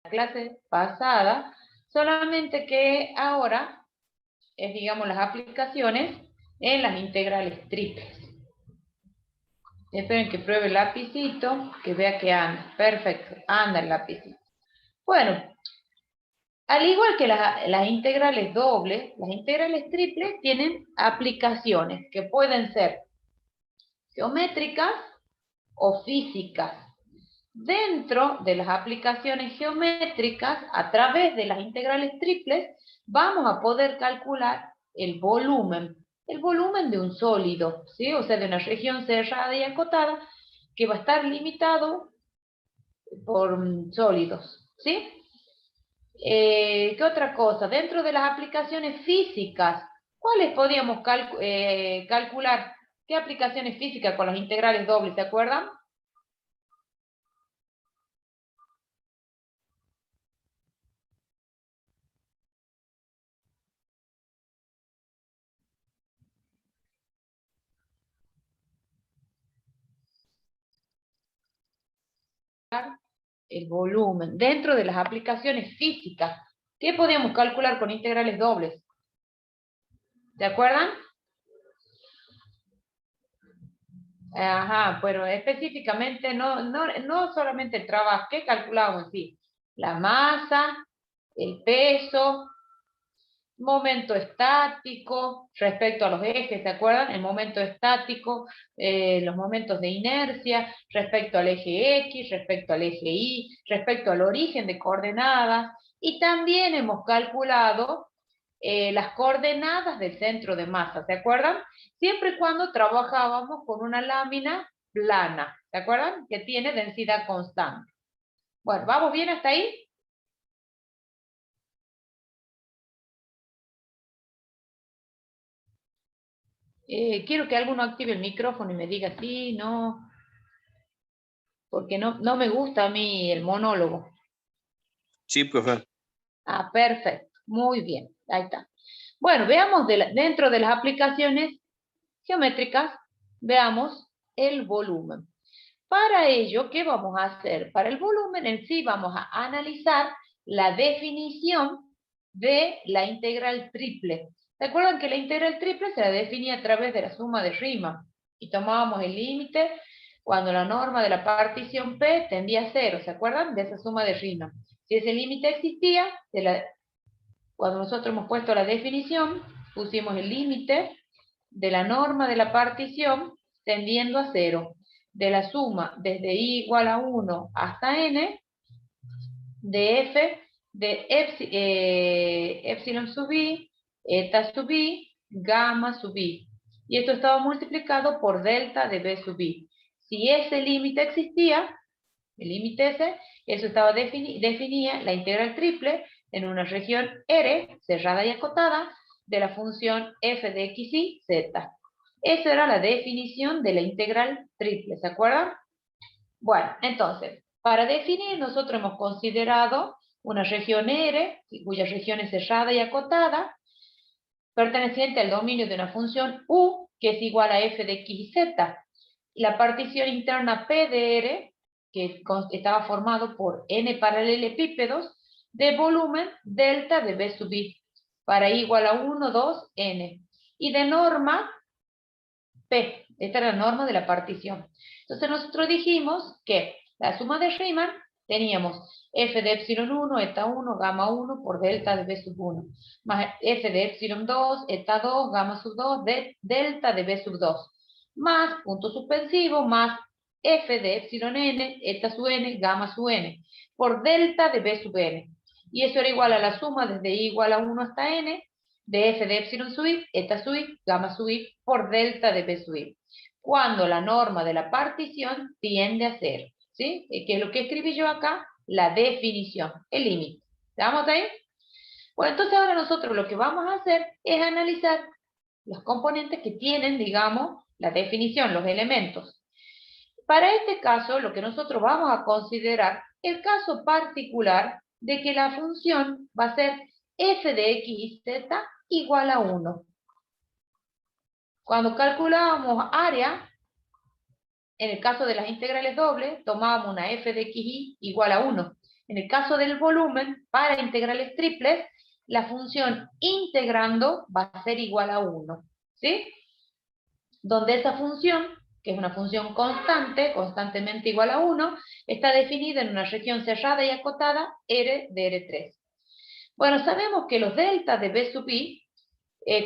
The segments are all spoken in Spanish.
clase pasada, solamente que ahora es, digamos, las aplicaciones en las integrales triples. Esperen que pruebe el lapicito, que vea que anda. Perfecto, anda el lapicito. Bueno, al igual que las integrales dobles, las integrales triples tienen aplicaciones que pueden ser geométricas o físicas. Dentro de las aplicaciones geométricas, a través de las integrales triples, vamos a poder calcular el volumen de un sólido, ¿sí? O sea, de una región cerrada y acotada, que va a estar limitado por sólidos, ¿sí? ¿Qué otra cosa? Dentro de las aplicaciones físicas, ¿cuáles podíamos calcular? ¿Qué aplicaciones físicas con las integrales dobles, se acuerdan? El volumen. Dentro de las aplicaciones físicas, ¿qué podíamos calcular con integrales dobles? ¿Se acuerdan? Ajá, pero específicamente no solamente el trabajo, ¿qué calculábamos en sí? La masa, el peso, momento estático respecto a los ejes, ¿se acuerdan? El momento estático, los momentos de inercia respecto al eje X, respecto al eje Y, respecto al origen de coordenadas, y también hemos calculado las coordenadas del centro de masa, ¿se acuerdan? Siempre y cuando trabajábamos con una lámina plana, ¿se acuerdan? Que tiene densidad constante. Bueno, ¿vamos bien hasta ahí? Quiero que alguno active el micrófono y me diga sí, no, porque no me gusta a mí el monólogo. Sí, profe. Ah, perfecto, muy bien, ahí está. Bueno, veamos dentro de las aplicaciones geométricas, veamos el volumen. Para ello, ¿qué vamos a hacer? Para el volumen en sí vamos a analizar la definición de la integral triple. ¿Se acuerdan que la integral triple se la definía a través de la suma de Riemann? Y tomábamos el límite cuando la norma de la partición P tendía a cero. ¿Se acuerdan de esa suma de Riemann? Si ese límite existía, cuando nosotros hemos puesto la definición, pusimos el límite de la norma de la partición tendiendo a cero, de la suma desde i igual a 1 hasta n, de f de epsilon sub i, eta sub i, gamma sub i. Y esto estaba multiplicado por delta de b sub i. Si ese límite existía, el límite ese, eso estaba definía la integral triple en una región R, cerrada y acotada, de la función f de x y z. Esa era la definición de la integral triple, ¿se acuerdan? Bueno, entonces, para definir nosotros hemos considerado una región R, cuya región es cerrada y acotada, perteneciente al dominio de una función U, que es igual a f de x y z. La partición interna P de R, que estaba formado por n paralelepípedos, de volumen delta de B sub i, para i igual a 1, 2, n. Y de norma P, esta era la norma de la partición. Entonces nosotros dijimos que la suma de Riemann teníamos f de epsilon 1, eta 1, gamma 1 por delta de B sub 1, más f de epsilon 2, eta 2, gamma sub 2, de delta de B sub 2, más punto suspensivo, más f de epsilon n, eta sub n, gamma sub n, por delta de B sub n. Y eso era igual a la suma desde i igual a 1 hasta n, de f de epsilon sub i, eta sub i, gamma sub i, por delta de B sub i, cuando la norma de la partición tiende a cero, ¿sí? Que es lo que escribí yo acá, la definición, el límite. ¿Estamos ahí? Bueno, entonces ahora nosotros lo que vamos a hacer es analizar los componentes que tienen, digamos, la definición, los elementos. Para este caso, lo que nosotros vamos a considerar el caso particular de que la función va a ser f de x y z igual a 1. Cuando calculábamos área, en el caso de las integrales dobles, tomábamos una f de xy igual a 1. En el caso del volumen, para integrales triples, la función integrando va a ser igual a 1, ¿sí? Donde esa función, que es una función constante, constantemente igual a 1, está definida en una región cerrada y acotada R de R3. Bueno, sabemos que los deltas de B sub I,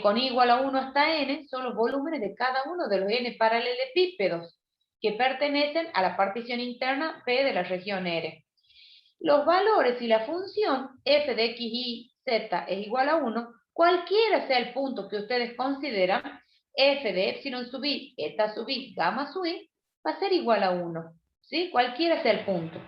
con I igual a 1 hasta N, son los volúmenes de cada uno de los N paralelepípedos que pertenecen a la partición interna P de la región R. Los valores y la función f de x, y, z es igual a 1, cualquiera sea el punto que ustedes consideran, f de epsilon sub i, eta sub i, gamma sub i, va a ser igual a 1, ¿sí? Cualquiera sea el punto.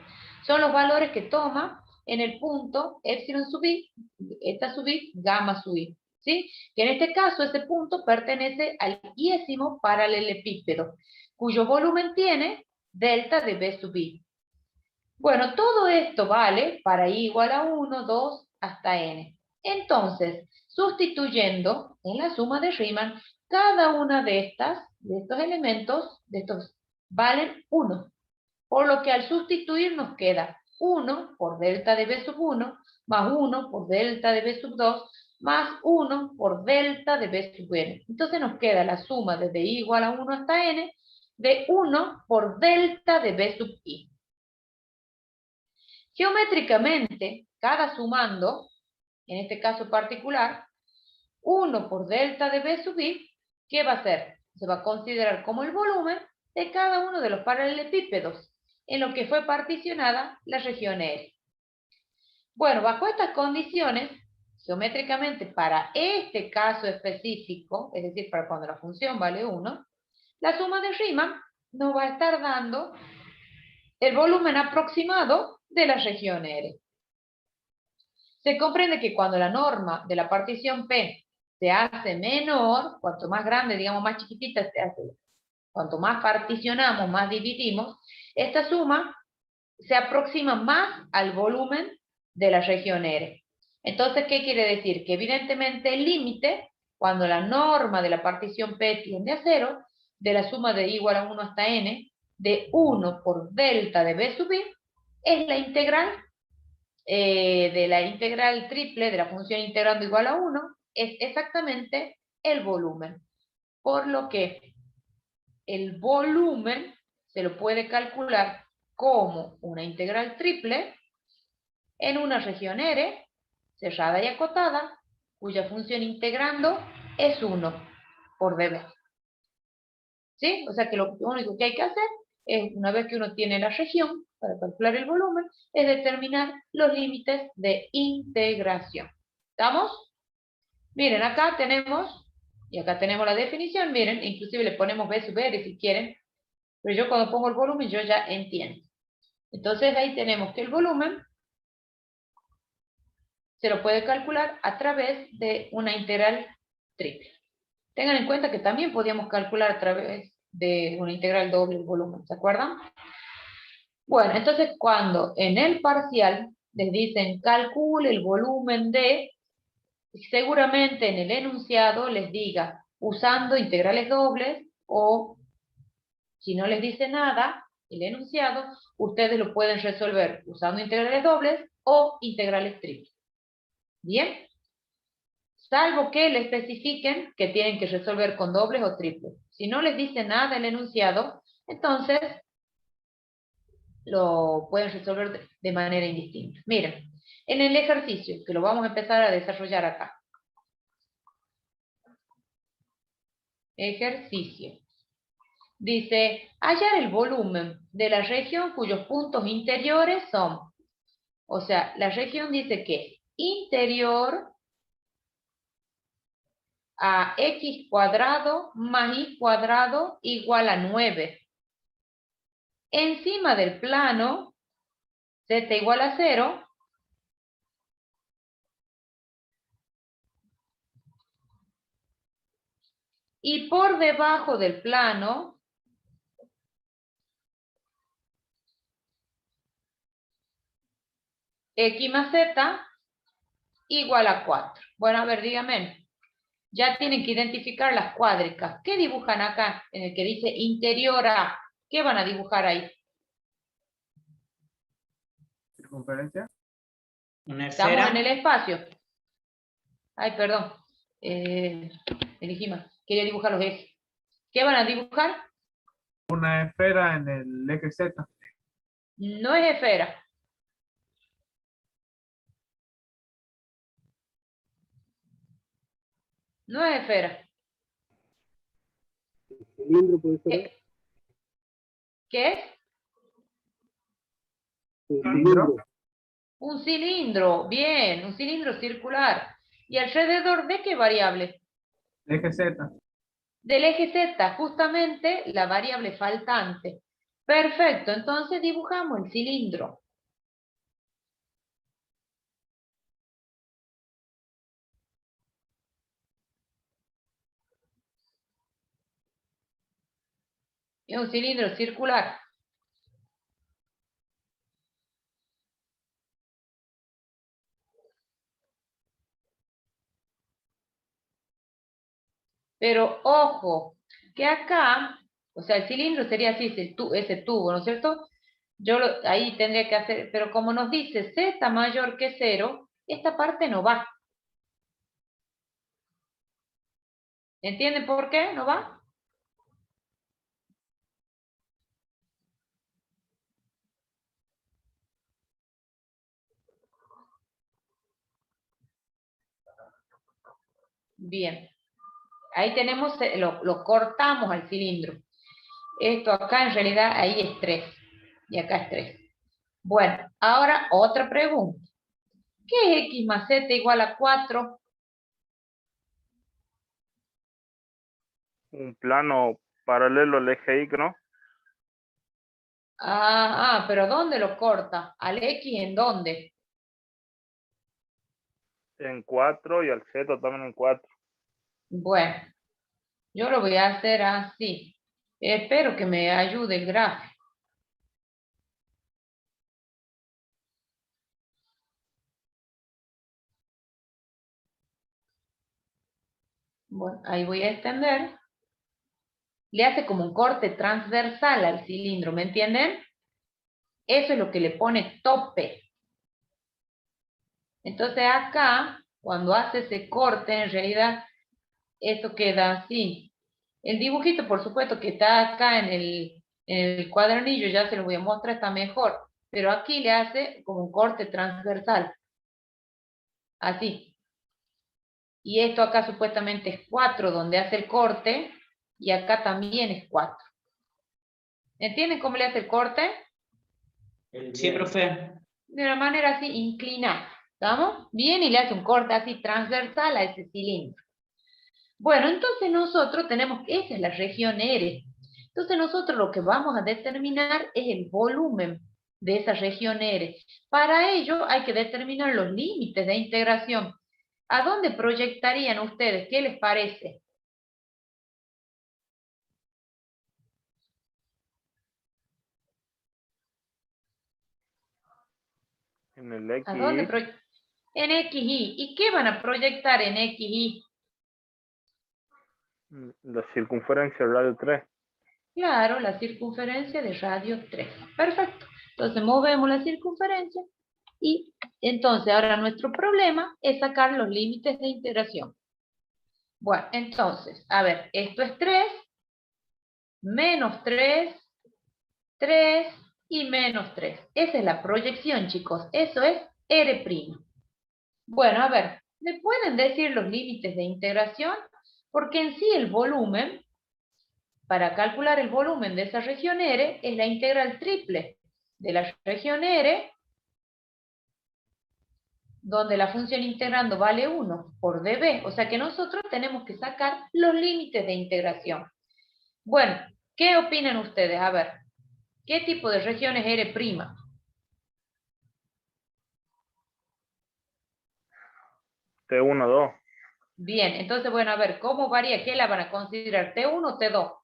Son los valores que toma en el punto epsilon sub i, eta sub i, gamma sub i, ¿sí? Que en este caso ese punto pertenece al iésimo paralelepípedo, cuyo volumen tiene delta de B sub i. Bueno, todo esto vale para i igual a 1, 2, hasta n. Entonces, sustituyendo en la suma de Riemann, cada una de estos elementos, valen 1. Por lo que al sustituir nos queda 1 por delta de B sub 1, más 1 por delta de B sub 2, más 1 por delta de B sub n. Entonces nos queda la suma desde i igual a 1 hasta n de 1 por delta de B sub i. Geométricamente, cada sumando, en este caso particular, 1 por delta de B sub i, ¿qué va a ser? Se va a considerar como el volumen de cada uno de los paralelepípedos, en lo que fue particionada la región R. Bueno, bajo estas condiciones, geométricamente para este caso específico, es decir, para cuando la función vale 1, la suma de Riemann nos va a estar dando el volumen aproximado de la región R. Se comprende que cuando la norma de la partición P se hace menor, cuanto más grande, digamos más chiquitita se hace, cuanto más particionamos, más dividimos, esta suma se aproxima más al volumen de la región R. Entonces, ¿qué quiere decir? Que evidentemente el límite, cuando la norma de la partición P tiende a 0, de la suma de i igual a 1 hasta n, de 1 por delta de B sub i, es la integral de la integral triple de la función integrando igual a 1, es exactamente el volumen. Por lo que el volumen se lo puede calcular como una integral triple en una región R, cerrada y acotada, cuya función integrando es 1 por dB. ¿Sí? O sea que lo único que hay que hacer es, una vez que uno tiene la región, para calcular el volumen, es determinar los límites de integración. ¿Estamos? Miren, acá tenemos, y acá tenemos la definición, miren, inclusive le ponemos B sub R si quieren, pero yo cuando pongo el volumen yo ya entiendo. Entonces ahí tenemos que el volumen se lo puede calcular a través de una integral triple. Tengan en cuenta que también podíamos calcular a través de una integral doble el volumen, ¿se acuerdan? Bueno, entonces cuando en el parcial les dicen calcule el volumen de, seguramente en el enunciado les diga usando integrales dobles, o si no les dice nada, el enunciado, ustedes lo pueden resolver usando integrales dobles o integrales triples. ¿Bien? Salvo que le especifiquen que tienen que resolver con dobles o triples. Si no les dice nada el enunciado, entonces lo pueden resolver de manera indistinta. Miren, en el ejercicio, que lo vamos a empezar a desarrollar acá. Ejercicio. Dice, hallar el volumen de la región cuyos puntos interiores son, o sea, la región dice que interior a x cuadrado más y cuadrado igual a 9. Encima del plano, z igual a 0, y por debajo del plano, x más z igual a 4. Bueno, a ver, díganme. Ya tienen que identificar las cuádricas. ¿Qué dibujan acá en el que dice interior a? ¿Qué van a dibujar ahí? circunferencia. Una Estamos esfera. en el espacio. Ay, perdón. Elegí mal. Quería dibujar los ejes. ¿Qué van a dibujar? Una esfera en el eje Z. No es esfera. No es esfera. Cilindro puede ser. ¿Qué es? Cilindro. Un cilindro. Bien, un cilindro circular. ¿Y alrededor de qué variable? Eje Z. Del eje Z, justamente la variable faltante. Perfecto, entonces dibujamos el cilindro. Es un cilindro circular. Pero ojo, que acá, o sea, el cilindro sería así, ese tubo, ¿no es cierto? Ahí tendría que hacer, pero como nos dice Z mayor que 0, esta parte no va. ¿Entienden por qué no va? Bien. Ahí tenemos, lo cortamos al cilindro. Esto acá en realidad ahí es 3. Y acá es 3. Bueno, ahora otra pregunta. ¿Qué es X más Z igual a 4? Un plano paralelo al eje Y, ¿no? Pero ¿dónde lo corta? ¿Al X en dónde? En 4 y al Z también en 4. Bueno, yo lo voy a hacer así. Espero que me ayude el gráfico. Bueno, ahí voy a extender. Le hace como un corte transversal al cilindro, ¿me entienden? Eso es lo que le pone tope. Entonces acá, cuando hace ese corte, en realidad, esto queda así. El dibujito, por supuesto, que está acá en el cuadernillo, ya se lo voy a mostrar, está mejor. Pero aquí le hace como un corte transversal. Así. Y esto acá supuestamente es 4, donde hace el corte, y acá también es 4. ¿Entienden cómo le hace el corte? Sí, profe. De una manera así inclinada. ¿Estamos? Bien, y le hace un corte así transversal a ese cilindro. Bueno, entonces nosotros tenemos, esa es la región R. Entonces nosotros lo que vamos a determinar es el volumen de esa región R. Para ello hay que determinar los límites de integración. ¿A dónde proyectarían ustedes? ¿Qué les parece? En el ¿A dónde XY, en XY. ¿Y qué van a proyectar en XY? la circunferencia del radio 3. Claro, la circunferencia de radio 3. Perfecto. Entonces movemos la circunferencia y entonces ahora nuestro problema es sacar los límites de integración. Bueno, entonces, a ver, esto es 3, menos 3, 3 y menos 3. Esa es la proyección, chicos. Eso es R'. Bueno, a ver, ¿me pueden decir los límites de integración? Porque en sí el volumen, para calcular el volumen de esa región R, es la integral triple de la región R, donde la función integrando vale 1 por dB. O sea que nosotros tenemos que sacar los límites de integración. Bueno, ¿qué opinan ustedes? A ver, ¿qué tipo de región es R'? T1, 2. Bien, entonces, bueno, a ver, ¿cómo varía? ¿Qué la van a considerar? ¿T1 o T2?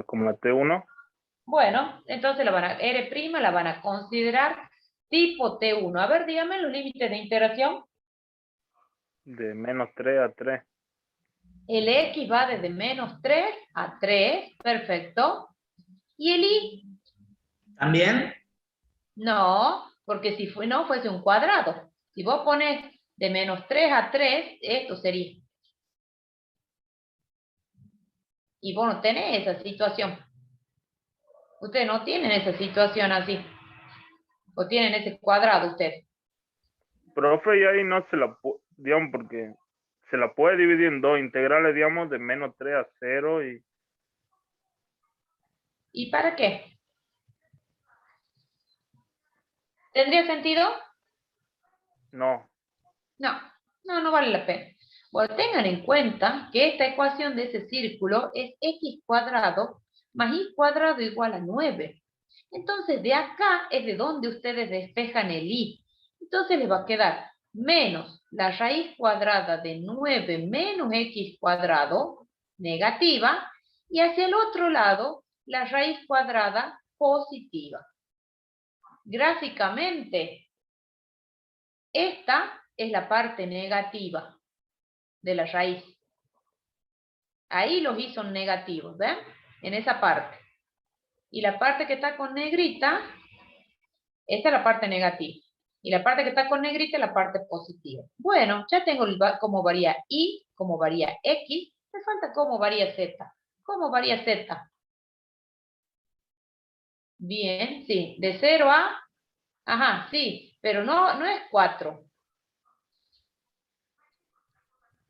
Como la T1. Bueno, entonces R' la van a considerar tipo T1. A ver, díganme los límites de integración. De menos 3 a 3. El X va desde menos 3 a 3, perfecto. ¿Y el Y? ¿También? No, porque si no fuese un cuadrado. Si vos pones de menos 3 a 3, esto sería. Y vos no tenés esa situación. Ustedes no tienen esa situación así. O tienen ese cuadrado ustedes. Profe, y ahí no se la, digamos, porque se la puede dividir en dos integrales, digamos, de menos 3 a 0 y... ¿Y para qué? ¿Tendría sentido? No. No vale la pena. Bueno, tengan en cuenta que esta ecuación de ese círculo es x cuadrado más y cuadrado igual a 9. Entonces, de acá es de donde ustedes despejan el y. Entonces les va a quedar menos la raíz cuadrada de 9 menos x cuadrado, negativa, y hacia el otro lado, la raíz cuadrada positiva. Gráficamente, esta es la parte negativa de la raíz. Ahí los i son negativos, ¿ven? En esa parte. Y la parte que está con negrita, esta es la parte negativa. Y la parte que está con negrita es la parte positiva. Bueno, ya tengo cómo varía y, cómo varía x. Me falta cómo varía z. ¿Cómo varía z? Bien, sí. De 0 a... Ajá, sí. Pero no es 4.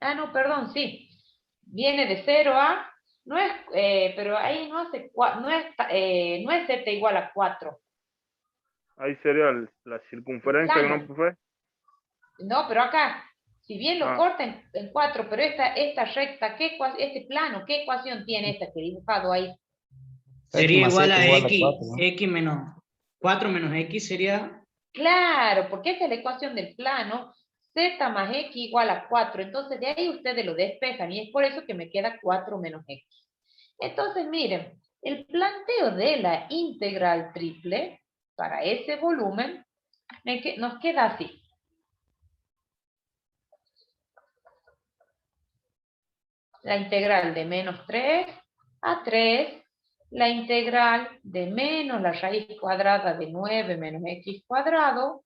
Ah, no, perdón, sí. Viene de 0 a... No es, pero ahí no hace... No es z igual a 4. Ahí sería la circunferencia, ¿no, profe? No, pero acá, si bien lo Ah. corta en 4, pero esta recta, este plano, ¿qué ecuación tiene esta que he dibujado ahí? Sería igual a igual a x, 4, ¿no? x menos 4 menos x sería... Claro, porque esta es la ecuación del plano, z más x igual a 4. Entonces de ahí ustedes lo despejan y es por eso que me queda 4 menos x. Entonces miren, el planteo de la integral triple para ese volumen nos queda así. La integral de menos 3 a 3, la integral de menos la raíz cuadrada de 9 menos x cuadrado,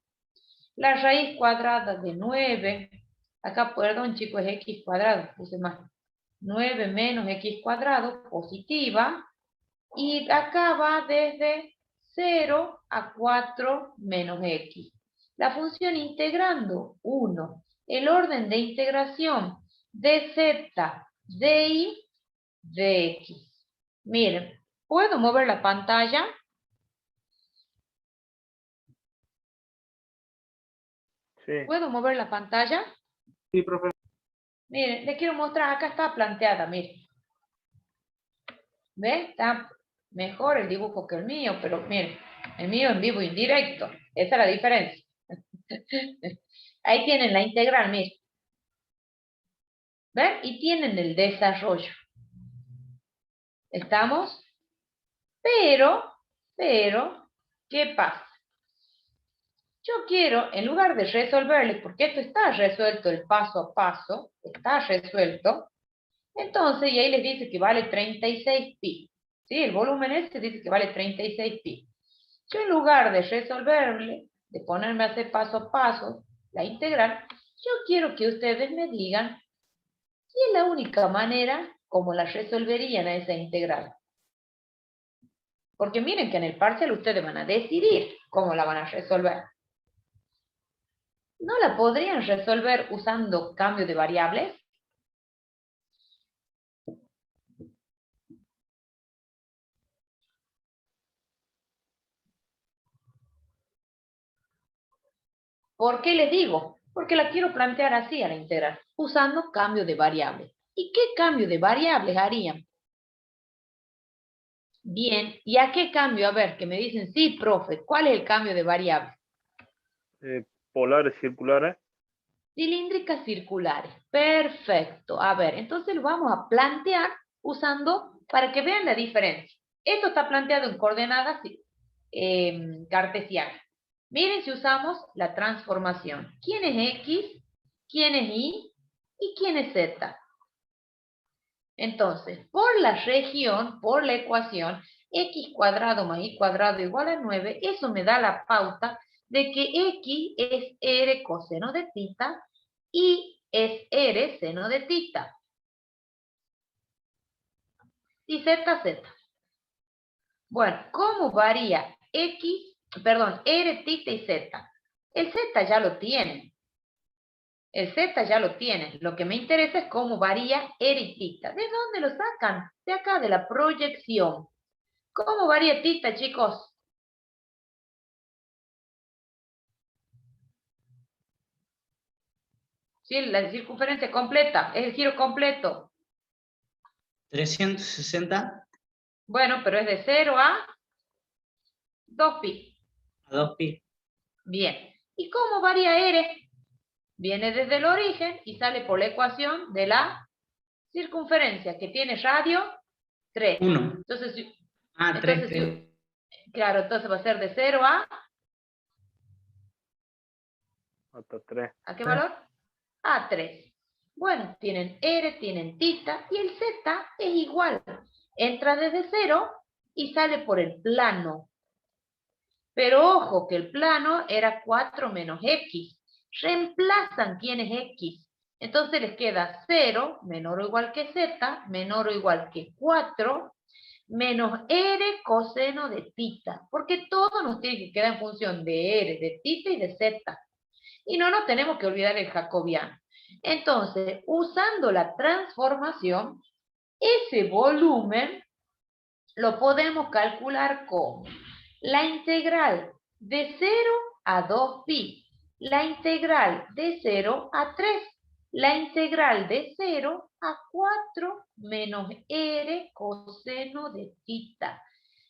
la raíz cuadrada de 9, acá perdón chicos, es x cuadrado, puse más, 9 menos x cuadrado, positiva, y acá va desde 0 a 4 menos x. La función integrando 1, el orden de integración de z, de y, de x. Miren, ¿puedo mover la pantalla? Sí. ¿Puedo mover la pantalla? Sí, profe. Miren, les quiero mostrar, acá está planteada, miren. ¿Ven? Está mejor el dibujo que el mío, pero miren, el mío en vivo indirecto. Esa es la diferencia. Ahí tienen la integral, miren. ¿Ven? Y tienen el desarrollo. ¿Estamos? Pero, ¿qué pasa? Yo quiero, en lugar de resolverles, porque esto está resuelto el paso a paso, está resuelto, entonces, y ahí les dice que vale 36 pi. ¿Sí? El volumen este dice que vale 36 pi. Yo en lugar de resolverle, de ponerme a hacer paso a paso la integral, yo quiero que ustedes me digan si es la única manera como la resolverían a esa integral. Porque miren que en el parcial ustedes van a decidir cómo la van a resolver. ¿No la podrían resolver usando cambio de variables? ¿Por qué les digo? Porque la quiero plantear así a la integral, usando cambio de variables. ¿Y qué cambio de variables harían? Bien, ¿y a qué cambio? A ver, que me dicen, sí, profe, ¿cuál es el cambio de variables? Polares circulares. Cilíndricas circulares. Perfecto. A ver, entonces lo vamos a plantear usando, para que vean la diferencia. Esto está planteado en coordenadas cartesianas. Miren si usamos la transformación. ¿Quién es X? ¿Quién es Y? ¿Y quién es Z? Entonces, por la región, por la ecuación, x cuadrado más y cuadrado igual a 9, eso me da la pauta de que x es r coseno de tita y es r seno de tita. Y z, z. Bueno, ¿cómo varía r tita y z? El z ya lo tienen. El z ya lo tienen. Lo que me interesa es cómo varía r y tita. ¿De dónde lo sacan? De acá, de la proyección. ¿Cómo varía tita, chicos? Sí, la circunferencia completa, es el giro completo. 360 Bueno, pero es de 0 a 2pi. a 2pi. Bien. ¿Y cómo varía r? Viene desde el origen y sale por la ecuación de la circunferencia, que tiene radio 3. 1. Entonces, 3. claro, entonces va a ser de 0 a... Hasta 3. ¿A qué valor? A 3. Bueno, tienen r, tienen tita, y el z es igual. Entra desde 0 y sale por el plano. Pero ojo, que el plano era 4 menos x. Reemplazan quién es x. Entonces les queda 0, menor o igual que z, menor o igual que 4, menos r coseno de tita. Porque todo nos tiene que quedar en función de r, de tita y de z. Y no nos tenemos que olvidar el jacobiano. Entonces, usando la transformación, ese volumen lo podemos calcular como la integral de 0 a 2pi, la integral de 0 a 3, la integral de 0 a 4 menos r coseno de tita.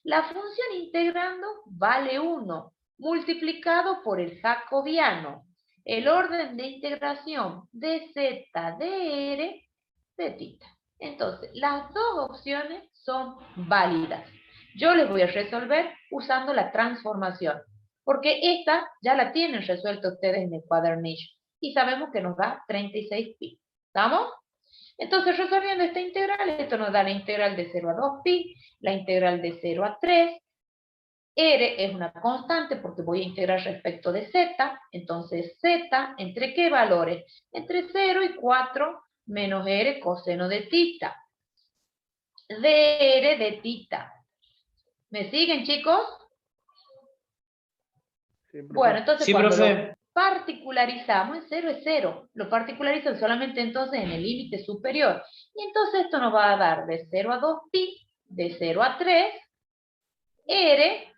La función integrando vale 1, multiplicado por el jacobiano. El orden de integración de z de r de tita. Entonces, las dos opciones son válidas. Yo les voy a resolver usando la transformación, porque esta ya la tienen resuelta ustedes en el cuadernillo, y sabemos que nos da 36pi. ¿Estamos? Entonces, resolviendo esta integral, esto nos da la integral de 0 a 2pi, la integral de 0 a 3, r es una constante porque voy a integrar respecto de z, entonces z, ¿entre qué valores? Entre 0 y 4 menos r coseno de tita. De r de tita. ¿Me siguen, chicos? Sí, profe. Bueno, entonces Sí, cuando profe. lo particularizamos, en 0 es 0. Lo particularizan solamente entonces en el límite superior. Y entonces esto nos va a dar de 0 a 2pi, de 0 a 3, r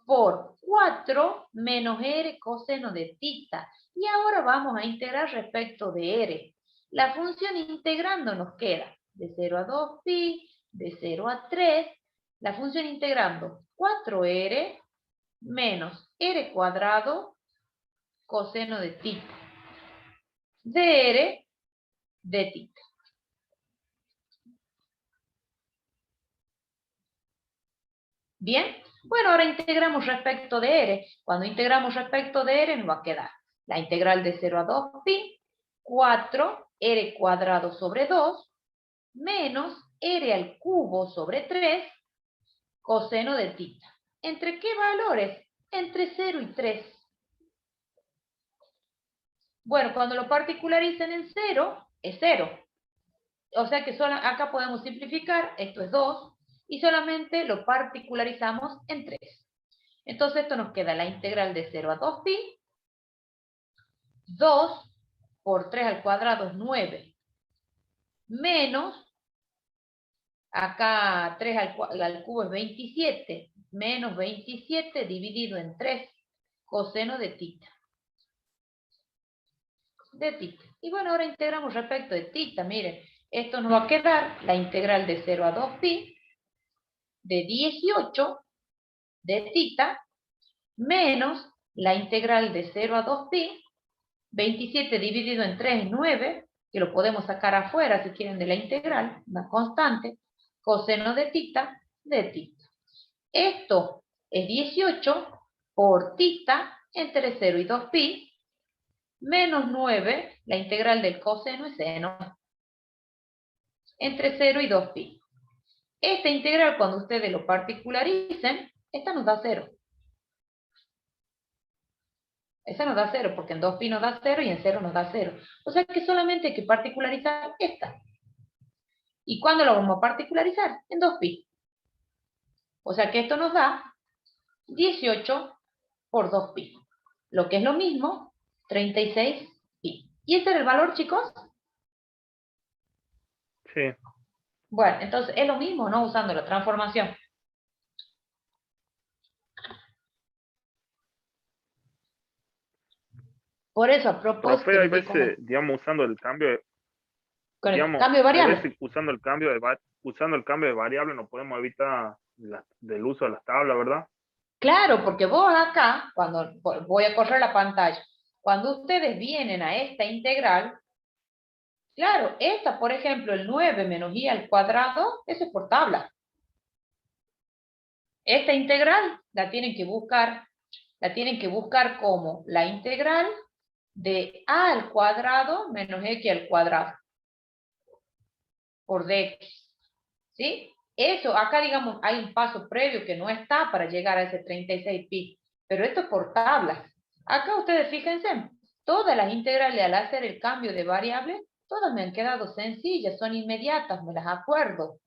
por 4 menos r coseno de tita. Y ahora vamos a integrar respecto de r. La función integrando nos queda de 0 a 2pi, de 0 a 3, la función integrando 4r menos r cuadrado coseno de tita. De r de tita. ¿Bien? Bueno, ahora integramos respecto de r. Cuando integramos respecto de r nos va a quedar la integral de 0 a 2pi, 4r cuadrado sobre 2, menos r al cubo sobre 3, coseno de tita. ¿Entre qué valores? Entre 0 y 3. Bueno, cuando lo particularicen en 0, es 0. O sea que solo, acá podemos simplificar, esto es 2, y solamente lo particularizamos en 3. Entonces esto nos queda la integral de 0 a 2pi, 2 por 3 al cuadrado es 9, menos, acá 3 al cubo es 27, menos 27 dividido en 3, coseno de tita. De tita. Y bueno, ahora integramos respecto de tita, miren, esto nos va a quedar la integral de 0 a 2pi, de 18 de tita, menos la integral de 0 a 2pi, 27 dividido en 3 es 9, que lo podemos sacar afuera si quieren de la integral, una constante, coseno de tita, de tita. Esto es 18 por tita entre 0 y 2pi, menos 9, la integral del coseno es seno, entre 0 y 2pi. Esta integral, cuando ustedes lo particularicen, esta nos da 0. Esa nos da 0, porque en 2pi nos da 0 y en 0 nos da 0. O sea que solamente hay que particularizar esta. ¿Y cuándo lo vamos a particularizar? En 2pi. O sea que esto nos da 18 por 2pi. Lo que es lo mismo, 36pi. ¿Y ese era el valor, chicos? Sí. Bueno, entonces es lo mismo, ¿no? Usando la transformación. Por eso, a propósito Profe, hay de veces, digamos, usando el cambio, con el digamos, cambio de hay variable. veces usando el cambio de variable no podemos evitar del uso de las tablas, ¿verdad? Claro, porque vos acá, cuando voy a correr la pantalla, cuando ustedes vienen a esta integral, claro, esta, por ejemplo, el 9 menos i al cuadrado, eso es por tabla. Esta integral la tienen que buscar como la integral de a al cuadrado menos x al cuadrado por dx. ¿Sí? Eso, acá digamos, hay un paso previo que no está para llegar a ese 36pi, pero esto es por tablas. Acá ustedes fíjense, todas las integrales al hacer el cambio de variable, todas me han quedado sencillas, son inmediatas, me las acuerdo.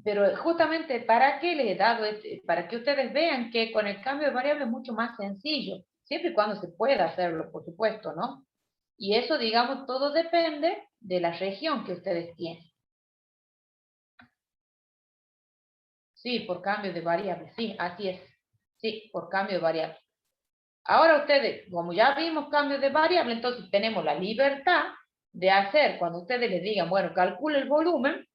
Pero justamente, ¿para qué les he dado para que ustedes vean que con el cambio de variable es mucho más sencillo, siempre y cuando se pueda hacerlo, por supuesto, ¿no? Y eso, digamos, todo depende de la región que ustedes tienen. Sí, por cambio de variable, sí, así es. Sí, por cambio de variable. Ahora ustedes, como ya vimos cambio de variable, entonces tenemos la libertad de hacer, cuando ustedes les digan, bueno, calcule el volumen,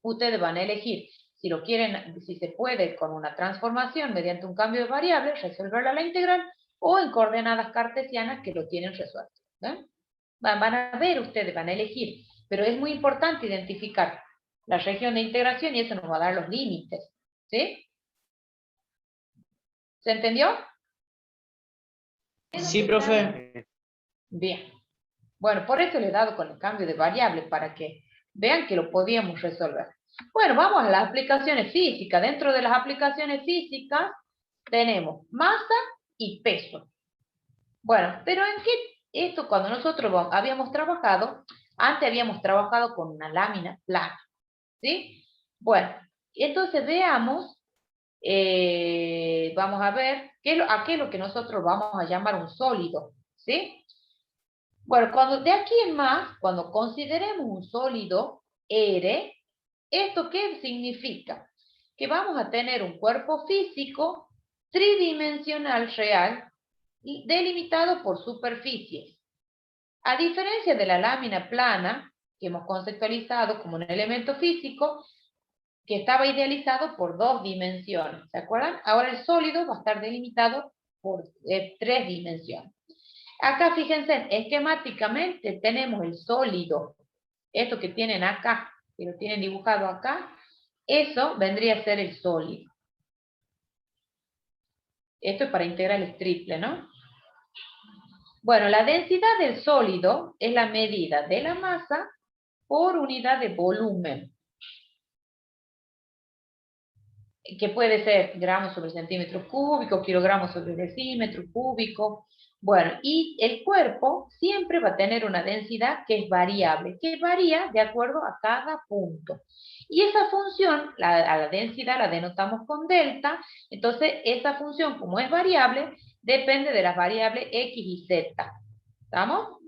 ustedes van a elegir si lo quieren, si se puede con una transformación mediante un cambio de variable, resolverla a la integral, o en coordenadas cartesianas que lo tienen resuelto. ¿Eh? Van a ver ustedes, van a elegir, pero es muy importante identificar la región de integración y eso nos va a dar los límites. ¿Sí? ¿Se entendió? Sí, profe. Bien. Bueno, por eso le he dado con el cambio de variable, para que vean que lo podíamos resolver. Bueno, vamos a las aplicaciones físicas. Dentro de las aplicaciones físicas tenemos masa y peso. Bueno, pero ¿en qué? Esto cuando nosotros habíamos trabajado, antes habíamos trabajado con una lámina plana. ¿Sí? Bueno, entonces veamos. Vamos a ver a qué es lo que nosotros vamos a llamar un sólido, ¿sí? Bueno, de aquí en más, cuando consideremos un sólido R, ¿esto qué significa? Que vamos a tener un cuerpo físico tridimensional real delimitado por superficies. A diferencia de la lámina plana, que hemos conceptualizado como un elemento físico, que estaba idealizado por 2 dimensiones, ¿se acuerdan? Ahora el sólido va a estar delimitado por 3 dimensiones. Acá fíjense, esquemáticamente tenemos el sólido, esto que tienen acá, que lo tienen dibujado acá, eso vendría a ser el sólido. Esto es para integrales triple, ¿no? Bueno, la densidad del sólido es la medida de la masa por unidad de volumen, que puede ser gramos sobre centímetro cúbico, kilogramos sobre decímetro cúbico. Bueno, y el cuerpo siempre va a tener una densidad que es variable, que varía de acuerdo a cada punto. Y esa función, a la densidad la denotamos con delta, entonces esa función, como es variable, depende de las variables x y z. ¿Estamos?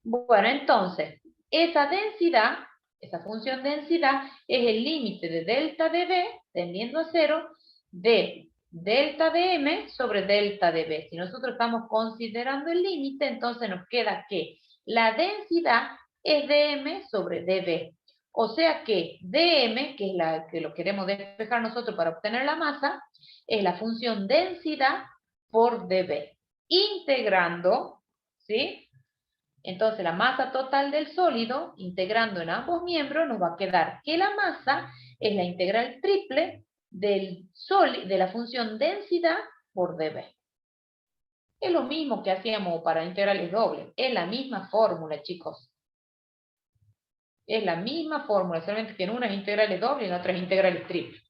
Bueno, entonces, esa densidad, esa función densidad, es el límite de delta de B, tendiendo a 0, de delta de M sobre delta de B. Si nosotros estamos considerando el límite, entonces nos queda que la densidad es dm sobre dB. O sea que dm, que es que lo queremos despejar nosotros para obtener la masa, es la función densidad por dB. Integrando, ¿sí? Entonces, la masa total del sólido, integrando en ambos miembros, nos va a quedar que la masa es la integral triple de la función densidad por dB. Es lo mismo que hacíamos para integrales dobles. Es la misma fórmula, chicos. Es la misma fórmula, solamente que en una es integrales dobles y en otra es integrales triples.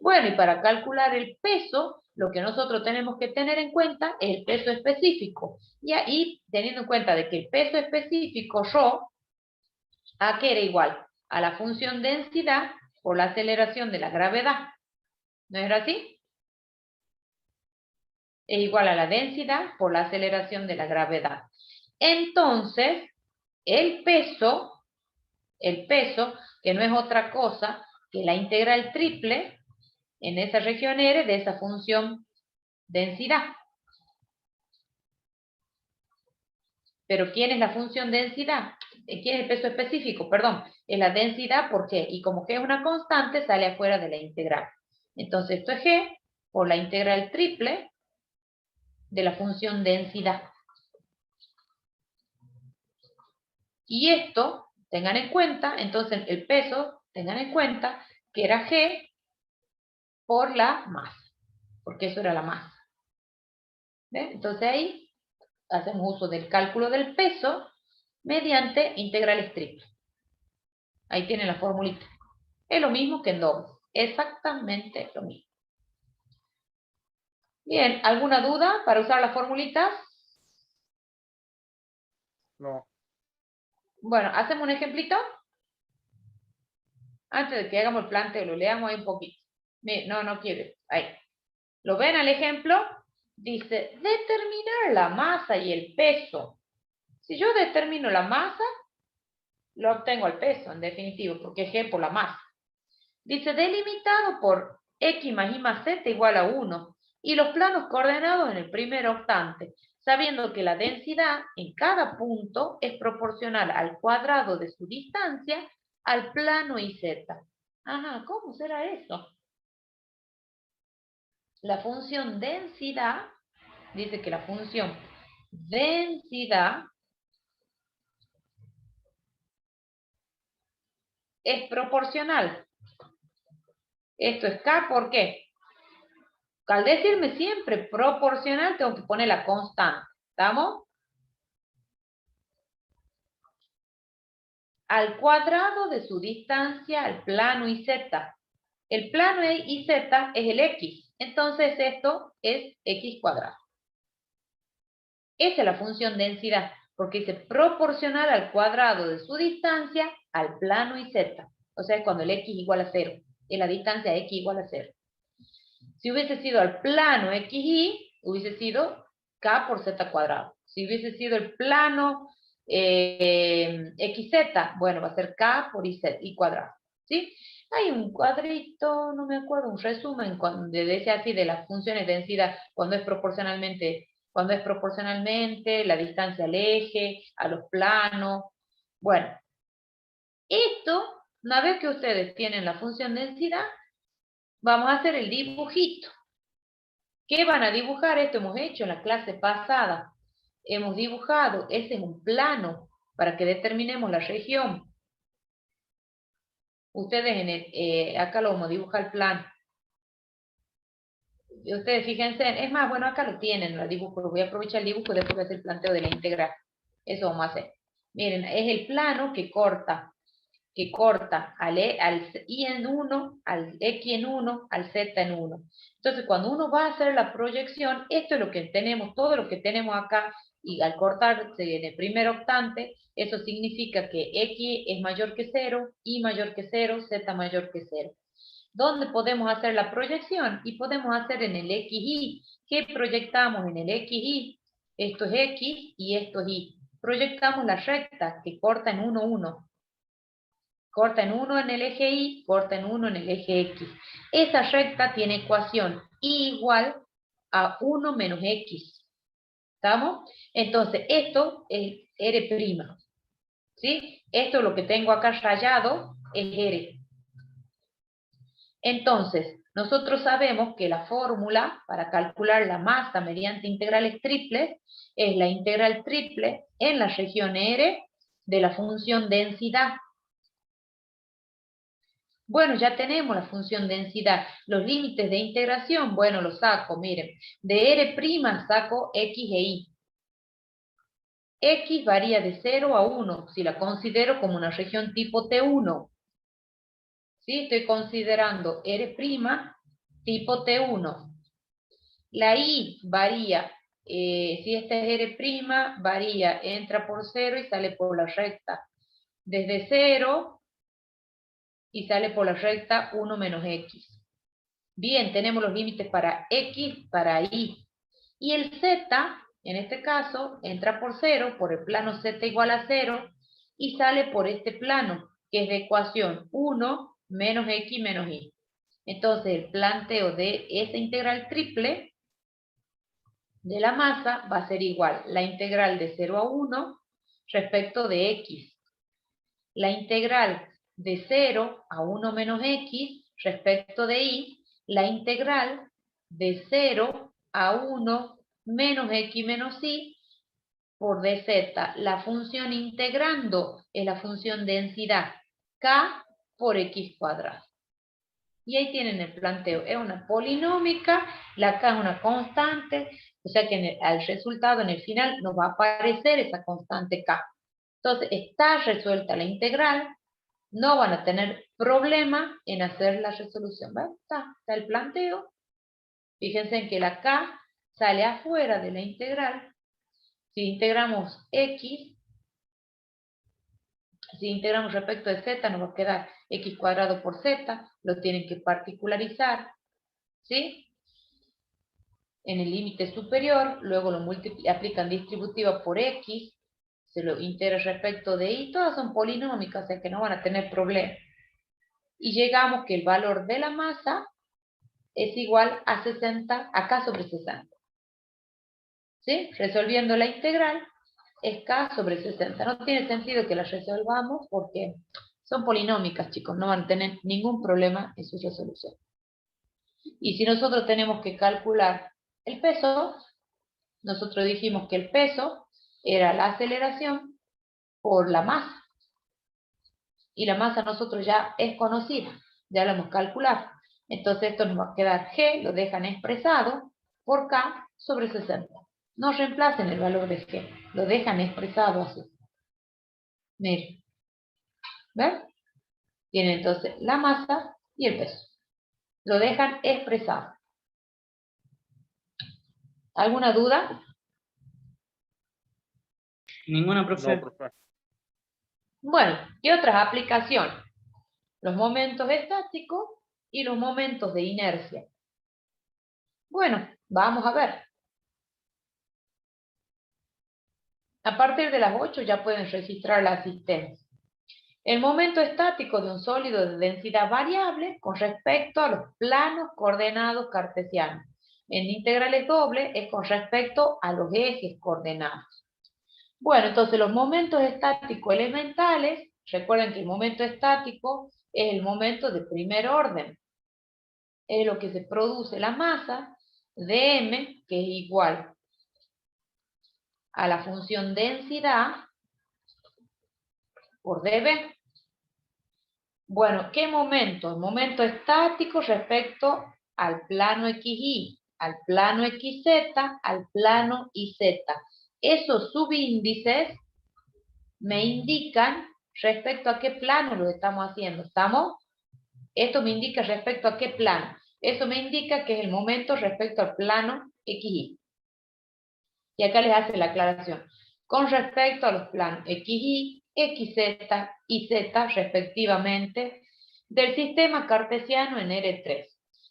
Bueno, y para calcular el peso, lo que nosotros tenemos que tener en cuenta es el peso específico. Y ahí, teniendo en cuenta de que el peso específico, ρ, ¿a qué era igual? A la función densidad por la aceleración de la gravedad. ¿No era así? Es igual a la densidad por la aceleración de la gravedad. Entonces, el peso, que no es otra cosa que la integral triple en esa región R de esa función densidad. Pero ¿quién es la función densidad? ¿Quién es el peso específico? Perdón, es la densidad, ¿por qué? Y como G es una constante, sale afuera de la integral. Entonces esto es G por la integral triple de la función densidad. Y esto, tengan en cuenta, entonces el peso, tengan en cuenta que era G por la masa, porque eso era la masa. ¿Ven? Entonces ahí hacemos uso del cálculo del peso mediante integrales triples. Ahí tienen la formulita. Es lo mismo que en doble. Exactamente lo mismo. Bien, ¿alguna duda para usar las formulitas? No. Bueno, ¿hacemos un ejemplito? Antes de que hagamos el planteo, lo leamos ahí un poquito. No quiere. Ahí. ¿Lo ven al ejemplo? Dice, determinar la masa y el peso. Si yo determino la masa, lo obtengo el peso, en definitivo, porque es G por la masa. Dice, delimitado por X más Y más Z igual a 1, y los planos coordenados en el primer octante, sabiendo que la densidad en cada punto es proporcional al cuadrado de su distancia al plano YZ. Ajá, ¿cómo será eso? La función densidad, dice que la función densidad es proporcional. Esto es K, ¿por qué? Al decirme siempre proporcional, tengo que poner la constante. ¿Estamos? Al cuadrado de su distancia al plano YZ. El plano YZ es el X. Entonces esto es X cuadrado. Esa es la función densidad, porque dice proporcional al cuadrado de su distancia al plano YZ. O sea, es cuando el X igual a 0. En la distancia X igual a 0. Si hubiese sido al plano XY, hubiese sido K por Z cuadrado. Si hubiese sido el plano XZ, bueno, va a ser K por Y cuadrado. ¿Sí? Hay un cuadrito, no me acuerdo, un resumen de ese así de las funciones de densidad cuando es proporcionalmente, la distancia al eje, a los planos. Bueno, esto, una vez que ustedes tienen la función de densidad, vamos a hacer el dibujito. ¿Qué van a dibujar? Esto hemos hecho en la clase pasada. Hemos dibujado, ese es un plano para que determinemos la región. Ustedes acá lo vamos a dibujar el plano. Y ustedes fíjense, es más, bueno, acá lo tienen, lo dibujo. Voy a aprovechar el dibujo y después voy a hacer el planteo de la integral. Eso vamos a hacer. Miren, es el plano que corta al Y en 1, al X en 1, al Z en 1. Entonces, cuando uno va a hacer la proyección, esto es lo que tenemos, todo lo que tenemos acá, y al cortarse en el primer octante, eso significa que X es mayor que 0, Y mayor que 0, Z mayor que 0. ¿Dónde podemos hacer la proyección? Y podemos hacer en el XY. ¿Qué proyectamos en el XY? Esto es X y esto es Y. Proyectamos la recta que corta en 1, 1. Corta en 1 en el eje Y, corta en 1 en el eje X. Esa recta tiene ecuación Y igual a 1 menos X. ¿Estamos? Entonces, esto es R'. ¿Sí? Esto lo que tengo acá rayado es R. Entonces, nosotros sabemos que la fórmula para calcular la masa mediante integrales triples es la integral triple en la región R de la función densidad. Bueno, ya tenemos la función densidad. Los límites de integración, bueno, los saco, miren. De R' saco X e Y. X varía de 0 a 1, si la considero como una región tipo T1. ¿Sí? Estoy considerando R' tipo T1. La Y varía, si esta es R', varía, entra por 0 y sale por la recta. Desde 0 y sale por la recta 1 menos X. Bien, tenemos los límites para X, para Y. Y el Z, en este caso, entra por 0, por el plano Z igual a 0, y sale por este plano, que es de ecuación 1 menos X menos Y. Entonces, el planteo de esa integral triple de la masa va a ser igual la integral de 0 a 1 respecto de X. La integral de 0 a 1 menos X respecto de Y. La integral de 0 a 1 menos X menos Y por dz. La función integrando es la función densidad K por X cuadrado. Y ahí tienen el planteo. Es una polinómica, la K es una constante, o sea que al resultado, en el final, nos va a aparecer esa constante K. Entonces, está resuelta la integral, no van a tener problema en hacer la resolución. ¿Ven? Está el planteo. Fíjense en que la K sale afuera de la integral. Si integramos X, si integramos respecto de Z, nos va a quedar X cuadrado por Z, lo tienen que particularizar, ¿sí? En el límite superior, luego lo aplican distributiva por X, se lo integra respecto de Y, todas son polinómicas, o sea que no van a tener problema. Y llegamos que el valor de la masa es igual a 60, a K sobre 60. ¿Sí? Resolviendo la integral, es K sobre 60. No tiene sentido que la resolvamos porque son polinómicas, chicos, no van a tener ningún problema en su resolución. Y si nosotros tenemos que calcular el peso, nosotros dijimos que el peso era la aceleración por la masa. Y la masa nosotros ya es conocida, ya la hemos calculado. Entonces esto nos va a quedar G, lo dejan expresado por K sobre 60. No reemplacen el valor de G, lo dejan expresado así. Miren. ¿Ven? Tienen entonces la masa y el peso. Lo dejan expresado. ¿Alguna duda? Ninguna, profe. No, profe. Bueno, ¿qué otras aplicaciones? Los momentos estáticos y los momentos de inercia. Bueno, vamos a ver. A partir de las 8 ya pueden registrar la asistencia. El momento estático de un sólido de densidad variable con respecto a los planos coordenados cartesianos. En integrales dobles es con respecto a los ejes coordenados. Bueno, entonces los momentos estáticos elementales, recuerden que el momento estático es el momento de primer orden. Es lo que se produce la masa de m, que es igual a la función densidad por dB. Bueno, ¿qué momento? El momento estático respecto al plano XY, al plano XZ, al plano YZ. Esos subíndices me indican respecto a qué plano lo estamos haciendo. Esto me indica respecto a qué plano. Eso me indica que es el momento respecto al plano XY. Y acá les hace la aclaración. Con respecto a los planos XY, XZ y Z respectivamente del sistema cartesiano en R3.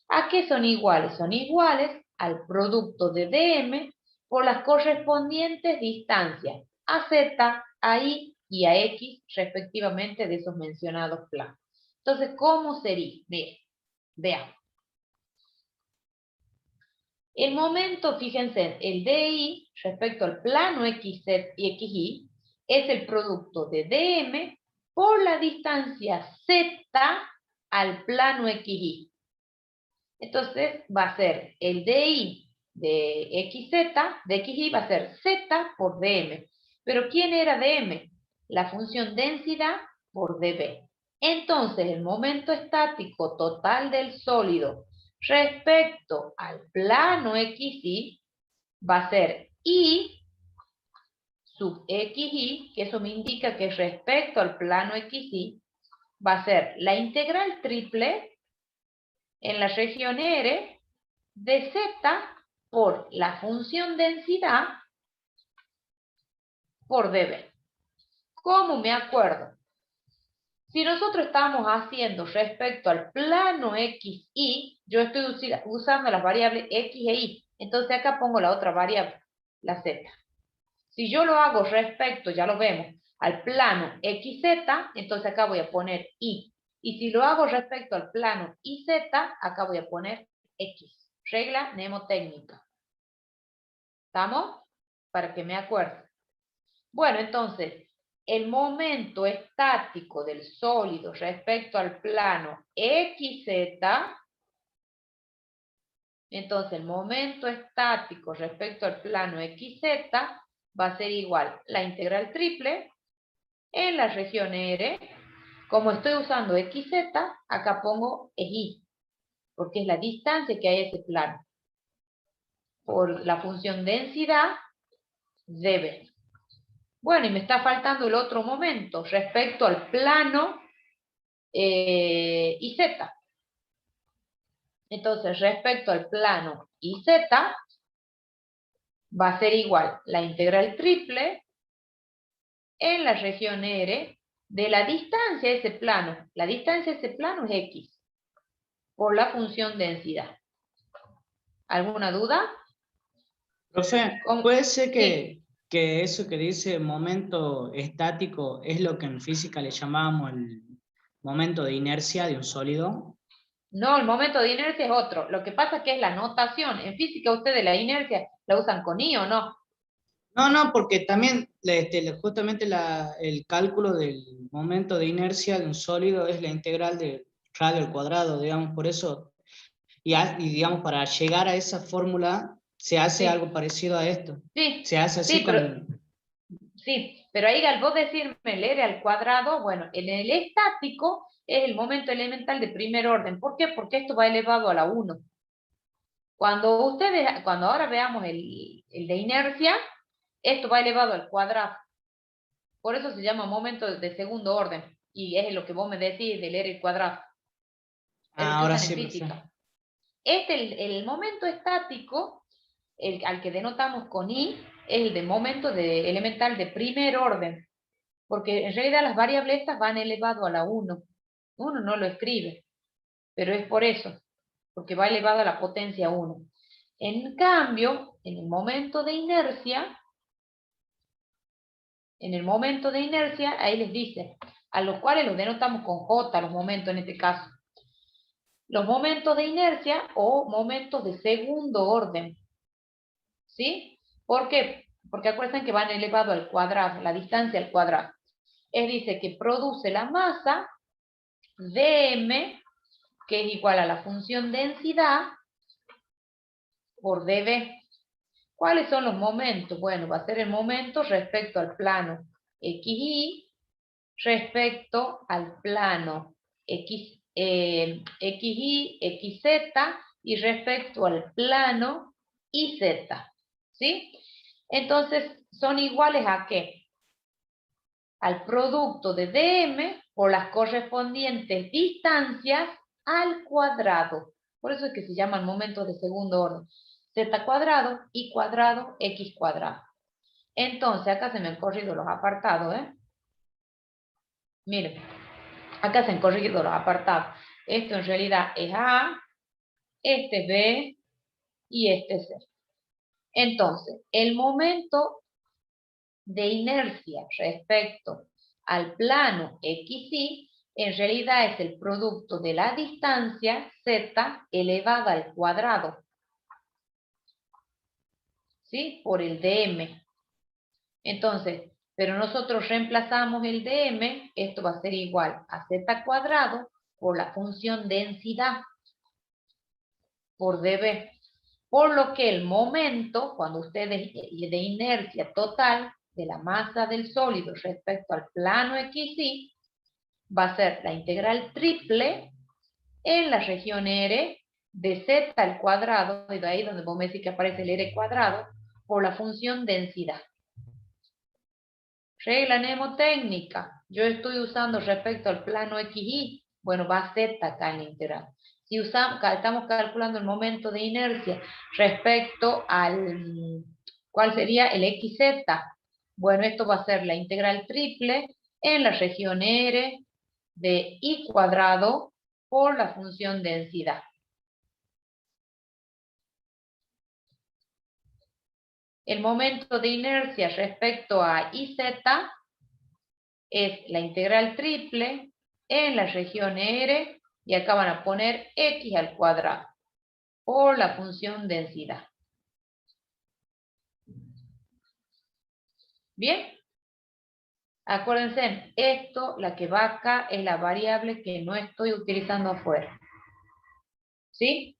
¿A qué son iguales? Son iguales al producto de DM por las correspondientes distancias a Z, a Y y a X respectivamente de esos mencionados planos. Entonces, ¿cómo sería? Miren, veamos. El momento, fíjense, el DI respecto al plano XZ y XY es el producto de DM por la distancia Z al plano XY. Entonces va a ser el DI de XZ, de XY va a ser Z por DM. ¿Pero quién era DM? La función densidad por dB. Entonces el momento estático total del sólido respecto al plano XY va a ser I sub xy, que eso me indica que respecto al plano xy, va a ser la integral triple en la región R de z por la función densidad por dB. ¿Cómo me acuerdo? Si nosotros estamos haciendo respecto al plano xy, yo estoy usando las variables x e y. Entonces acá pongo la otra variable, la z. Si yo lo hago respecto, ya lo vemos, al plano xz, entonces acá voy a poner y. Y si lo hago respecto al plano iz, acá voy a poner x. Regla mnemotécnica. ¿Estamos? Para que me acuerde. Bueno, entonces, el momento estático del sólido respecto al plano xz, entonces el momento estático respecto al plano xz va a ser igual la integral triple en la región R. Como estoy usando xz, acá pongo y, porque es la distancia que hay a ese plano, por la función densidad dB. Bueno, y me está faltando el otro momento respecto al plano iz. Entonces, respecto al plano iz, va a ser igual la integral triple en la región R de la distancia de ese plano. La distancia de ese plano es x, por la función densidad. ¿Alguna duda? Profe, ¿Cómo? puede ser Sí. que eso que dice momento estático es lo que en física le llamábamos el momento de inercia de un sólido. No, el momento de inercia es otro. Lo que pasa es que es la notación. En física ustedes la inercia la usan con i o no. No, porque también justamente el cálculo del momento de inercia de un sólido es la integral de radio al cuadrado, digamos, por eso, y digamos, para llegar a esa fórmula se hace Sí. algo parecido a esto. Sí, Se hace así sí, con... sí, pero ahí al vos decirme el R al cuadrado, bueno, en el estático es el momento elemental de primer orden. ¿Por qué? Porque esto va elevado a la 1. Cuando ahora veamos el de inercia, esto va elevado al cuadrado. Por eso se llama momento de segundo orden. Y es lo que vos me decís del R al cuadrado. Es lo que ahora usan sí, en profe. física. El momento estático, al que denotamos con I, es el de momento elemental de primer orden. Porque en realidad las variables estas van elevado a la 1. Uno no lo escribe, pero es por eso, porque va elevado a la potencia 1. En cambio, en el momento de inercia, ahí les dice, a los cuales los denotamos con J, los momentos en este caso. Los momentos de inercia o momentos de segundo orden. ¿Sí? ¿Por qué? Porque acuérdense que van elevado al cuadrado, la distancia al cuadrado. Dice que produce la masa dm, que es igual a la función densidad, por dB. ¿Cuáles son los momentos? Bueno, va a ser el momento respecto al plano xy, respecto al plano xy, xz, y respecto al plano iz. ¿Sí? Entonces, ¿son iguales a qué? Al producto de dm por las correspondientes distancias al cuadrado. Por eso es que se llaman momentos de segundo orden. Z cuadrado, y cuadrado, x cuadrado. Entonces, acá se me han corrido los apartados, ¿eh? Miren, acá se han corrido los apartados. Esto en realidad es A, este es B y este es C. Entonces, el momento de inercia respecto al plano xy, en realidad es el producto de la distancia z elevada al cuadrado, ¿sí? Por el dm. Entonces, pero nosotros reemplazamos el dm, esto va a ser igual a z cuadrado por la función densidad por dB. Por lo que el momento, cuando ustedes de inercia total de la masa del sólido respecto al plano xy, va a ser la integral triple en la región R de z al cuadrado, y de ahí donde vos me decís que aparece el R cuadrado, por la función densidad. Regla mnemotécnica. Yo estoy usando respecto al plano XY. Bueno, va Z acá en la integral. Si estamos calculando el momento de inercia respecto al, ¿cuál sería? El XZ. Bueno, esto va a ser la integral triple en la región R de I cuadrado por la función densidad. El momento de inercia respecto a IZ es la integral triple en la región R, y acá van a poner X al cuadrado por la función densidad. ¿Bien? Acuérdense, esto, la que va acá, es la variable que no estoy utilizando afuera. ¿Sí?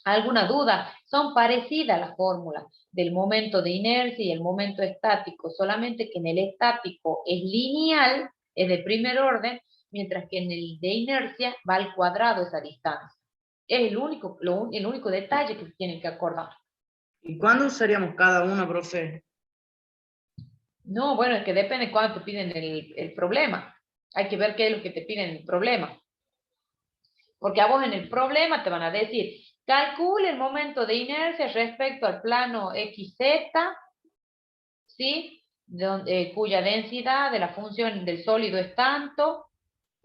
¿Alguna duda? Son parecidas las fórmulas del momento de inercia y el momento estático, solamente que en el estático es lineal, es de primer orden, mientras que en el de inercia va al cuadrado esa distancia. Es el único detalle que se tienen que acordar. ¿Y cuándo usaríamos cada uno, profe? No, bueno, es que depende de cuándo te piden el problema. Hay que ver qué es lo que te piden en el problema. Porque a vos en el problema te van a decir, calcule el momento de inercia respecto al plano XZ, ¿sí? Cuya densidad de la función del sólido es tanto,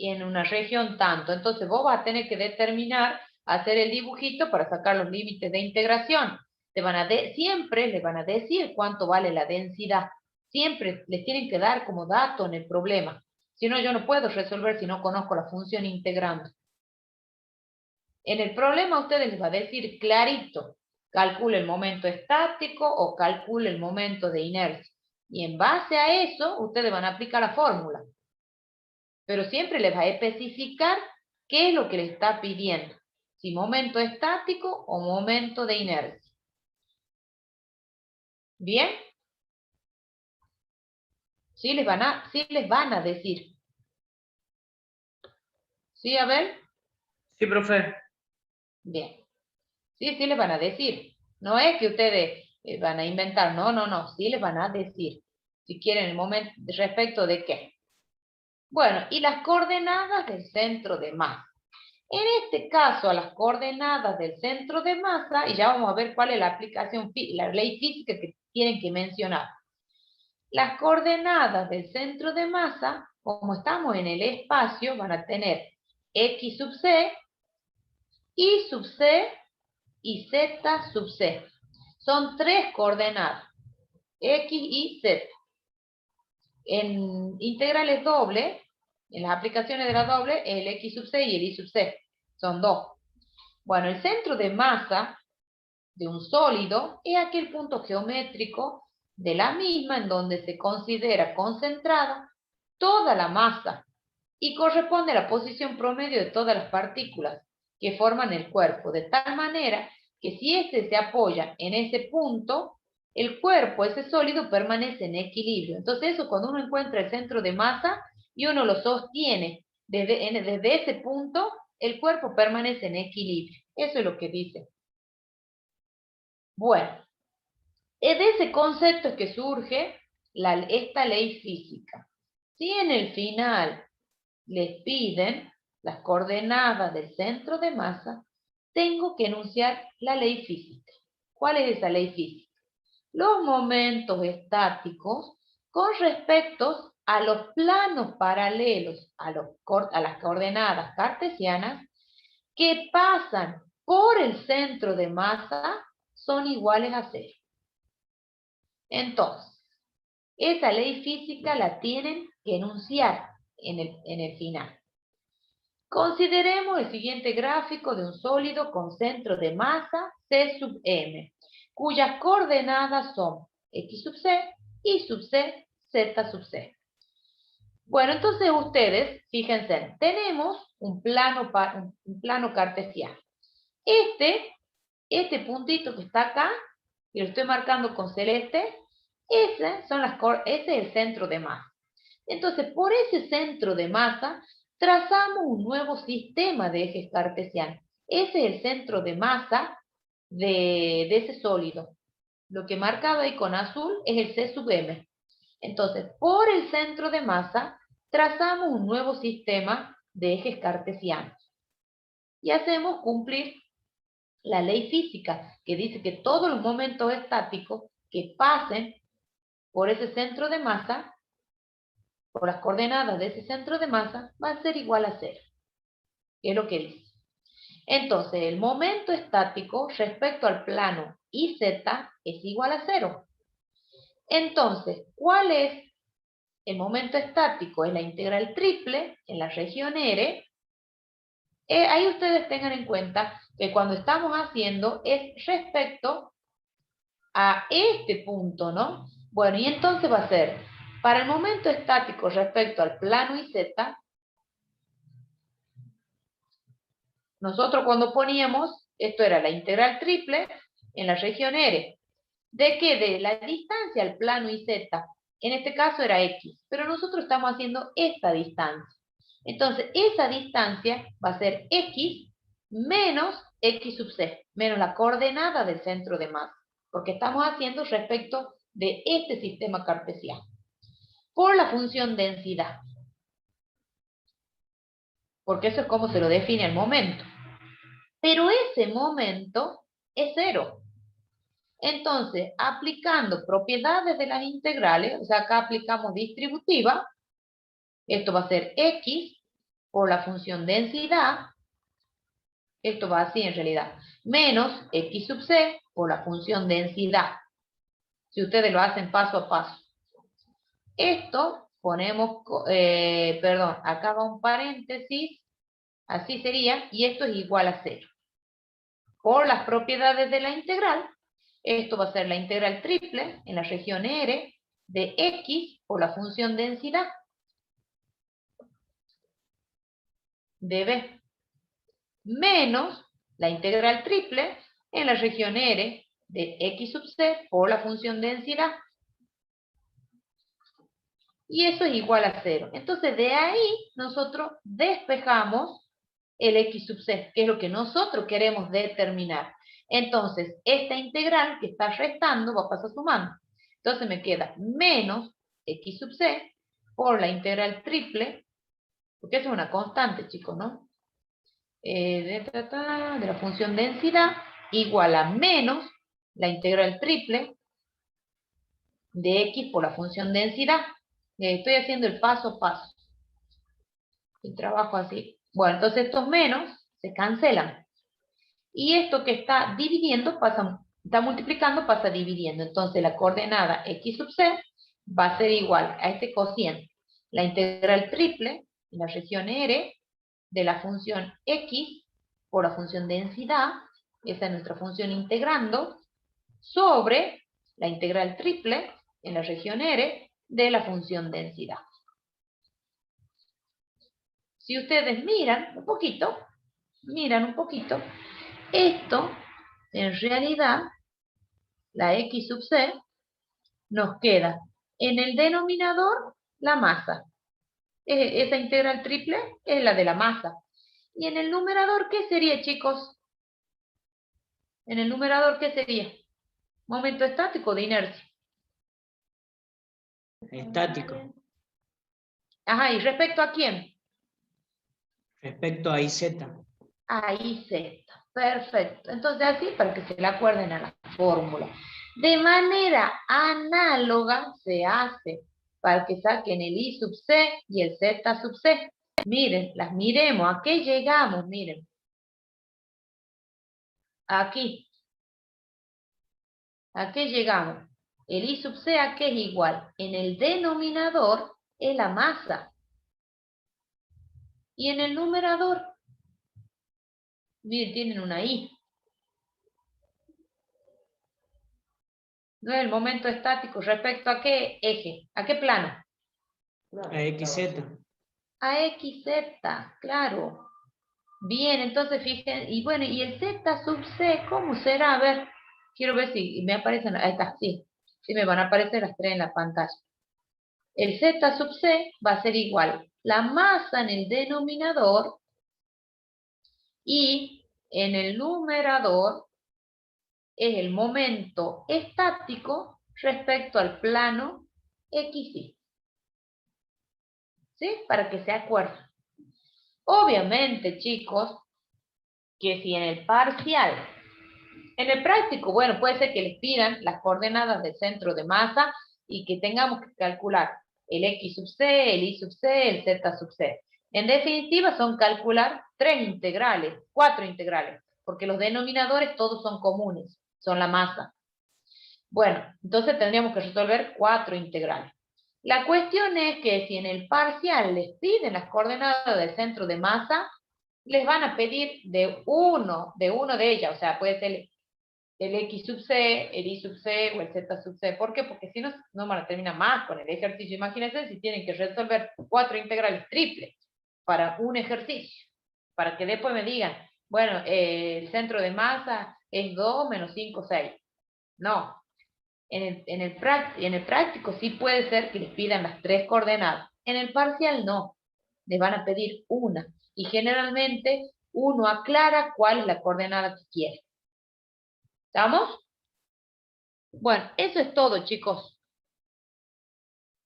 y en una región tanto. Entonces vos vas a tener que determinar, hacer el dibujito para sacar los límites de integración. Siempre les van a decir cuánto vale la densidad. Siempre les tienen que dar como dato en el problema. Si no, yo no puedo resolver si no conozco la función integrando. En el problema ustedes les va a decir clarito, calcule el momento estático o calcule el momento de inercia. Y en base a eso, ustedes van a aplicar la fórmula. Pero siempre les va a especificar qué es lo que les está pidiendo. Si momento estático o momento de inercia. ¿Bien? Sí les van a decir. ¿Sí, Abel? Sí, profe. Bien. Sí les van a decir. No es que ustedes van a inventar. No. Sí les van a decir. Si quieren el momento, respecto de qué. Bueno, y las coordenadas del centro de masa. En este caso, a las coordenadas del centro de masa, y ya vamos a ver cuál es la aplicación, la ley física que tienen que mencionar. Las coordenadas del centro de masa, como estamos en el espacio, van a tener X sub C, Y sub C y Z sub C. Son tres coordenadas, X, Y, Z. En integrales dobles, en las aplicaciones de la doble, el X sub C y el Y sub C. Son dos. Bueno, el centro de masa de un sólido es aquel punto geométrico de la misma en donde se considera concentrada toda la masa y corresponde a la posición promedio de todas las partículas que forman el cuerpo, de tal manera que si éste se apoya en ese punto, el cuerpo, ese sólido, permanece en equilibrio. Entonces eso, cuando uno encuentra el centro de masa y uno lo sostiene desde ese punto, el cuerpo permanece en equilibrio. Eso es lo que dice. Bueno, de ese concepto es que surge esta ley física. Si en el final les piden las coordenadas del centro de masa, tengo que enunciar la ley física. ¿Cuál es esa ley física? Los momentos estáticos con respecto a los planos paralelos a las coordenadas cartesianas que pasan por el centro de masa son iguales a cero. Entonces, esa ley física la tienen que enunciar en el final. Consideremos el siguiente gráfico de un sólido con centro de masa C sub M, cuyas coordenadas son X sub C, Y sub C, Z sub C. Bueno, entonces ustedes, fíjense, tenemos un plano cartesiano. Este puntito que está acá, y lo estoy marcando con celeste, ese es el centro de masa. Entonces, por ese centro de masa, trazamos un nuevo sistema de ejes cartesianos. Ese es el centro de masa de ese sólido. Lo que he marcado ahí con azul es el C sub M. Entonces, por el centro de masa, trazamos un nuevo sistema de ejes cartesianos. Y hacemos cumplir la ley física, que dice que todos los momentos estáticos que pasen por ese centro de masa, por las coordenadas de ese centro de masa, va a ser igual a 0. ¿Qué es lo que dice? Entonces, el momento estático respecto al plano IZ es igual a 0. Entonces, ¿cuál es el momento estático? Es la integral triple en la región R. Ahí ustedes tengan en cuenta que cuando estamos haciendo es respecto a este punto, ¿no? Bueno, y entonces va a ser, para el momento estático respecto al plano IZ, nosotros cuando poníamos, esto era la integral triple en la región R. ¿De qué? De la distancia al plano IZ. En este caso era X, pero nosotros estamos haciendo esta distancia. Entonces, esa distancia va a ser X menos X sub C, menos la coordenada del centro de masa, porque estamos haciendo respecto de este sistema cartesiano, por la función densidad. Porque eso es como se lo define el momento. Pero ese momento es 0. Entonces, aplicando propiedades de las integrales, o sea, acá aplicamos distributiva, esto va a ser X por la función densidad, esto va así en realidad, menos X sub C por la función densidad, si ustedes lo hacen paso a paso. Esto ponemos, perdón, acá va un paréntesis, así sería, y esto es igual a 0. Por las propiedades de la integral, esto va a ser la integral triple en la región R de X por la función densidad de B, menos la integral triple en la región R de X sub C por la función densidad. Y eso es igual a 0. Entonces, de ahí nosotros despejamos el X sub C, que es lo que nosotros queremos determinar. Entonces, esta integral que está restando va a pasar sumando. Entonces me queda menos X sub C por la integral triple, porque eso es una constante, chicos, ¿no? De la función densidad igual a menos la integral triple de X por la función densidad. Estoy haciendo el paso a paso. Y trabajo así. Bueno, entonces estos menos se cancelan. Y esto que está dividiendo pasa, está multiplicando, pasa dividiendo. Entonces la coordenada X sub C va a ser igual a este cociente. La integral triple en la región R de la función X por la función densidad, esa es nuestra función integrando, sobre la integral triple en la región R de la función densidad. Si ustedes miran un poquito, esto, en realidad, la X sub C, nos queda en el denominador la masa. Esa integral triple es la de la masa. Y en el numerador, ¿qué sería, chicos? En el numerador, ¿qué sería? Momento estático de inercia. Estático. Ajá, ¿y respecto a quién? Respecto a IZ. A IZ. Perfecto. Entonces así, para que se le acuerden a la fórmula. De manera análoga se hace para que saquen el I sub C y el Z sub C. Miren, las miremos. ¿A qué llegamos? Miren. Aquí. ¿A qué llegamos? El I sub C, ¿a qué es igual? En el denominador es la masa. Y en el numerador, miren, tienen una I. No es el momento estático respecto a qué eje, a qué plano. A XZ. A XZ, claro. Bien, entonces fíjense, y bueno, y el Z sub C, ¿cómo será? A ver, quiero ver si me aparecen, ahí está, sí, sí me van a aparecer las tres en la pantalla. El Z sub C va a ser igual, la masa en el denominador y en el numerador es el momento estático respecto al plano XY. ¿Sí? Para que se acuerden. Obviamente, chicos, que si en el parcial, en el práctico, bueno, puede ser que les pidan las coordenadas del centro de masa y que tengamos que calcular el X sub C, el Y sub C, el Z sub C. En definitiva, son calcular 3 integrales, 4 integrales, porque los denominadores todos son comunes, son la masa. Bueno, entonces tendríamos que resolver 4 integrales. La cuestión es que si en el parcial les piden las coordenadas del centro de masa, les van a pedir de uno de ellas, o sea, puede ser el X sub C, el Y sub C o el Z sub C. ¿Por qué? Porque si no, no van a terminar más con el ejercicio. Imagínense si tienen que resolver 4 integrales triples para un ejercicio, para que después me digan, bueno, el centro de masa es 2 menos 5, 6. No. En el práctico sí puede ser que les pidan las 3 coordenadas. En el parcial no. Les van a pedir una. Y generalmente uno aclara cuál es la coordenada que quiere. ¿Estamos? Bueno, eso es todo, chicos.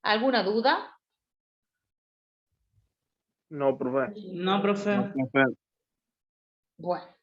¿Alguna duda? No, profe. No, profe. No, profe. Bueno.